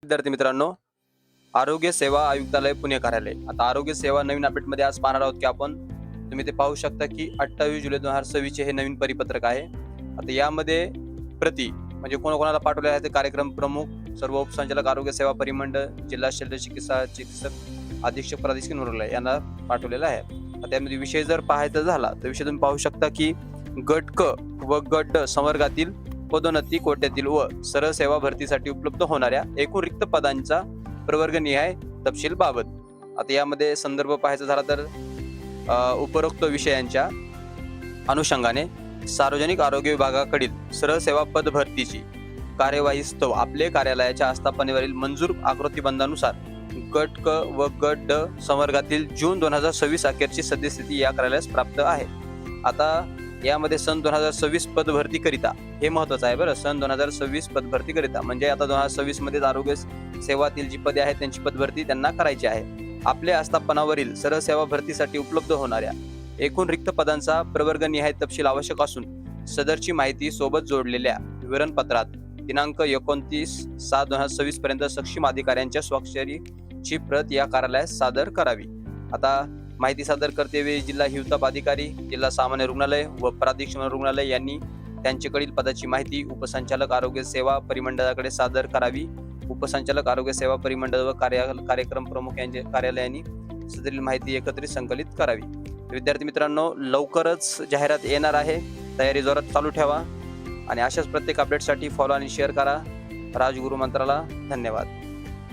विद्यार्थी मित्रांनो, आरोग्य सेवा आयुक्तालय पुणे कार्यालय. आता आरोग्य सेवा नवीन अपडेटमध्ये आज पाहणार आहोत की आपण तुम्ही ते पाहू शकता की 28 जुलै 2026 चे हे नवीन परिपत्रक आहे. आता यामध्ये प्रति म्हणजे कोणाकोणाला पाठवले आहे ते कार्यक्रम प्रमुख, सर्व उपसंचालक, आरोग्य सेवा परिमंडळ, जिल्हा शल्य चिकित्सक अधीक्षक प्रादेशिक रुग्णालय यांना पाठवलेला आहे. आता त्यामध्ये विषय जर पाहायचा झाला तर विषय तुम्ही पाहू शकता की गट क व गट ड संवर्गातील पदोन्नती कोट्यातील व सरळ सेवा भरतीसाठी उपलब्ध होणाऱ्या एकूण रिक्त पदांचा प्रवर्गनिहाय तपशील बाबत. आता यामध्ये संदर्भ पाहायचा झाला तर उपरोक्त विषयांच्या अनुषंगाने सार्वजनिक आरोग्य विभागाकडील सरळ सेवा पद भरतीची कार्यवाहीस्तव आपले कार्यालयाच्या आस्थापनेवरील मंजूर आकृतीबंधानुसार गट क व गट ड संवर्गातील जून 2026 अखेरची सद्यस्थिती या कार्यालयास प्राप्त आहे. आता यामध्ये सन 2026 पद भरती करिता हे महत्वाचं आहे बरं. सन 2026 पद भरती करिता म्हणजे आता 2026 मध्ये आरोग्य सेवातील जी पदे आहेत त्यांची पदभरती त्यांना करायची आहे. आपल्या आस्थापनावरील सरळ सेवा भरतीसाठी उपलब्ध होणाऱ्या एकूण रिक्त पदांचा प्रवर्गनिहाय तपशील आवश्यक असून सदरची माहिती सोबत जोडलेल्या विवरणपत्रात दिनांक 29/7/2026 पर्यंत सक्षम अधिकाऱ्यांच्या स्वाक्षरीची प्रत या कार्यालयास सादर करावी. आता माहिती सादर करतेवेळी जिल्हा हिवताप अधिकारी, जिल्हा सामान्य रुग्णालय व प्रादेशिक रुग्णालय यांनी त्यांच्याकडील पदाची माहिती उपसंचालक आरोग्य सेवा परिमंडळाकडे सादर करावी. उपसंचालक आरोग्य सेवा परिमंडळ व कार्यक्रम प्रमुख यांच्या कार्यालयांनी सदरील माहिती एकत्रित संकलित करावी. विद्यार्थी मित्रांनो, लवकरच जाहिरात येणार आहे. तयारी जोरात चालू ठेवा आणि अशाच प्रत्येक अपडेटसाठी फॉलो आणि शेअर करा. राजगुरु मंत्राला धन्यवाद.